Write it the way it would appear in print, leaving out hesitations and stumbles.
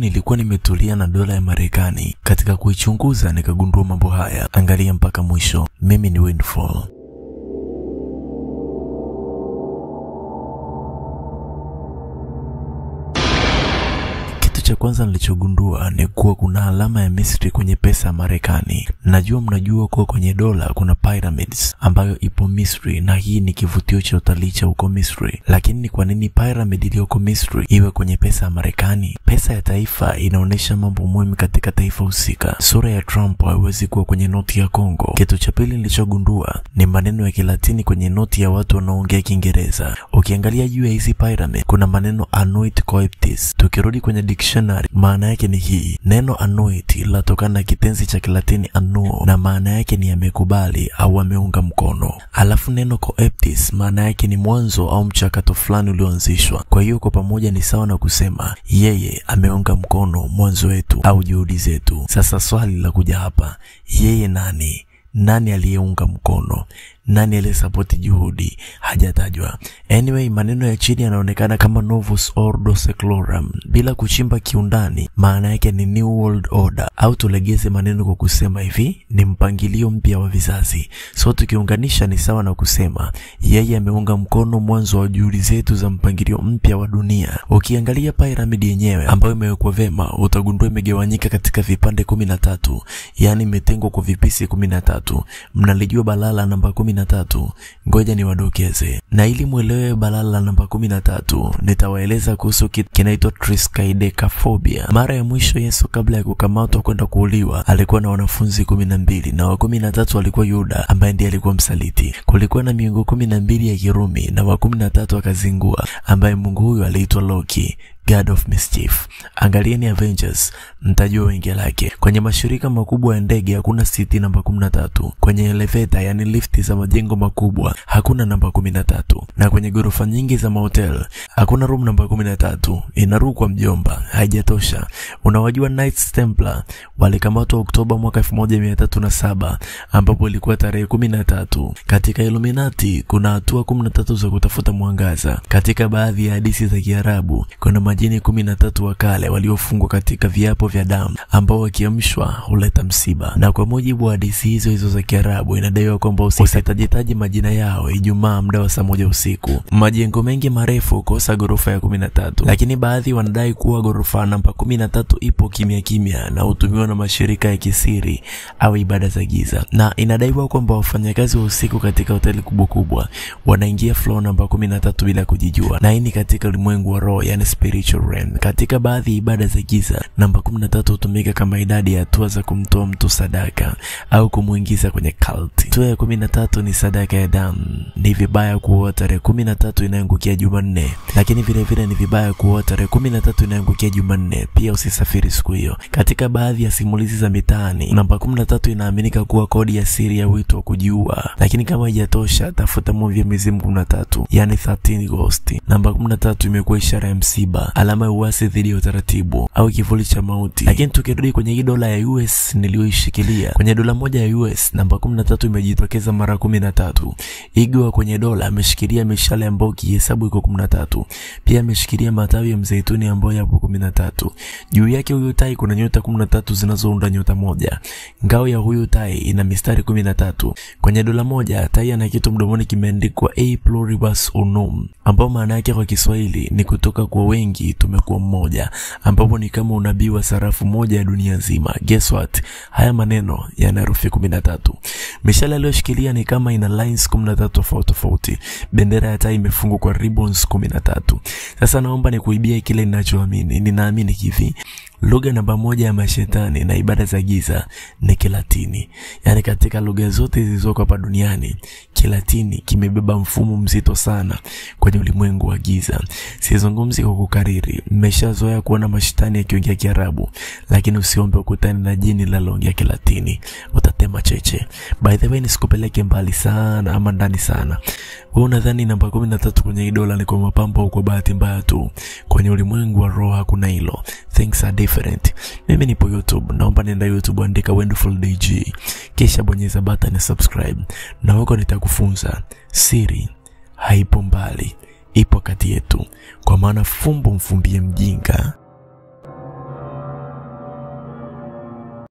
nilikuwa nimetulia na dola ya Marekani. Katika kuichunguza nikagundua mambo haya. Angalia mpaka mwisho. Mimi ni Windfall. Cha kwanza nilichogundua ni kuwa kuna alama ya Misri kwenye pesa ya Marekani. Najua mnajua kuwa kwenye dola kuna pyramids ambayo ipo Misri, na hii ni kivutio cha utalii cha huko Misri. Lakini ni kwa nini pyramid iliyoko Misri iwe kwenye pesa ya Marekani? Pesa ya taifa inaonesha mambo muhimu katika taifa husika. Sura ya Trump haiwezi kuwa kwenye noti ya Kongo. Kitu cha pili nilichogundua ni maneno ya Kilatini kwenye noti ya watu wanaoongea Kiingereza. Ukiangalia juu ya hizi pyramid kuna maneno annuit coeptis. Tukirudi kwenye dictionary, maana yake ni hii. Neno annuit linatokana na kitenzi cha Kilatini annuo, na maana yake ni amekubali au ameunga mkono. Alafu neno coeptis maana yake ni mwanzo au mchakato fulani ulioanzishwa. Kwa hiyo kwa pamoja ni sawa na kusema yeye ameunga mkono mwanzo wetu au juhudi zetu. Sasa swali la kuja hapa, yeye nani? Nani aliyeunga mkono? Nani aliyesapoti juhudi? Hajatajwa. Anyway, maneno ya chini yanaonekana kama Novus Ordo Seclorum. Bila kuchimba kiundani, maana yake ni New World Order, au tulegeze maneno kwa kusema hivi, ni mpangilio mpya wa vizazi. So tukiunganisha ni sawa na kusema yeye ameunga mkono mwanzo wa juhudi zetu za mpangilio mpya wa dunia. Ukiangalia pyramid yenyewe ambayo imewekwa vema, utagundua imegawanyika katika vipande 13, yani imetengwa kwa vipisi 13. Mnalijua balala namba 13? Ngoja niwadokeze. Na ili muelewe balala namba 13, nitawaeleza kuhusu kitu kinaitwa triskaidekaphobia. Mara ya mwisho Yesu kabla ya kukamatwa kwenda kuuliwa alikuwa na wanafunzi 12, na wa 13 walikuwa Yuda ambaye ndiye alikuwa msaliti. Kulikuwa na miungu 12 ya Kirumi, na wa 13 akazingua ambaye mungu huyu aliitwa Loki, God of Mischief. Angalieni Avengers, mtajua wengi lake. Kwenye mashirika makubwa ya ndege hakuna siti namba 13. Kwenye elevator, yani lift za majengo makubwa, hakuna namba 13. Na kwenye ghorofa nyingi za mahotel hakuna room namba 13. Inarukwa mjomba, haijatosha. Unawajua Knights Templar walikamatwa Oktoba mwaka 1307, ambapo ilikuwa tarehe 13. Katika Illuminati kuna hatua 13 za kutafuta mwangaza. Katika baadhi ya hadithi za Kiarabu kuna majini 13 wa kale waliofungwa katika viapo vya damu, ambao wakiamshwa huleta msiba. Na kwa mujibu wa hadithi hizo za Kiarabu, inadaiwa kwamba usitajitaji majina yao Ijumaa muda wa saa 1 usiku. Majengo mengi marefu kosa ghorofa ya 13, lakini baadhi wanadai kuwa ghorofa namba 13 ipo kimya kimya na hutumiwa na mashirika ya kisiri au ibada za giza. Na inadaiwa kwamba wafanyakazi wa usiku katika hoteli kubwa kubwa wanaingia floor namba 13 bila kujijua. Na hii ni katika ulimwengu wa roho, yani spiritual realm. Katika baadhi ya ibada za giza, namba 13 hutumika kama idadi ya hatua za kumtoa mtu sadaka au kumuingiza kwenye cult. Hatua ya 13 ni sadaka ya damu. Ni vibaya kuoa tarehe 13 inayoangukia Jumanne, lakini vile vile ni vibaya kuoa tarehe 13 inayoangukia Jumanne. Pia usisafiri siku hiyo. Katika baadhi ya simulizi za mitaani, namba 13 inaaminika kuwa kodi ya siri ya wito wa kujiua. Lakini kama haijatosha, tafuta movie ya mizimu 13, yani 13 Ghost. Namba 13 imekuwa ishara ya msiba, alama ya uasi dhidi ya utaratibu au kivuli cha mauti. Lakini tukirudi kwenye hii dola ya US niliyoishikilia, kwenye dola moja ya US namba 13 imejitokeza mara 13. Igwa kwenye dola ameshikilia mishale ya mboki, hesabu iko 13. Pia ameshikilia matawi ya mzeituni ambayo yapo 13. Juu yake huyu tai kuna nyota 13 zinazounda nyota moja. Ngao ya huyu tai ina mistari 13. Kwenye dola moja tai ana kitu mdomoni kimeandikwa A pluribus unum, ambao maana yake kwa Kiswahili ni kutoka kwa wengi tumekuwa mmoja, ambapo ni kama unabii wa sarafu moja ya dunia nzima. Guess what? Haya maneno yana herufi 13. Mishale aliyoshikilia ni kama ina lines 13 tofauti. Bendera ya tai imefungwa kwa ribbons 13. Sasa naomba nikuibie kile ninachoamini. Ninaamini hivi: lugha namba 1 ya mashetani na ibada za giza ni Kilatini. Yani katika lugha zote zilizoko hapa duniani, Kilatini kimebeba mfumo mzito sana kwenye ulimwengu wa giza. Sizungumzi kwa kukariri, mmeshazoea kuona mashetani yakiongea Kiarabu, lakini usiombe ukutane na jini linaloongea Kilatini, utatema cheche. By the way, nisikupeleke mbali sana ama ndani sana. Wewe unadhani namba 13 kwenye dola ni kwa mapambo au kwa bahati mbaya tu? Kwenye ulimwengu wa roho hakuna hilo. Things are different. Mimi nipo YouTube, naomba nenda YouTube, andika Windfall DG, kisha bonyeza button ya subscribe, na huko nitakufunza siri haipo mbali, ipo kati yetu. Kwa maana fumbo mfumbie mjinga,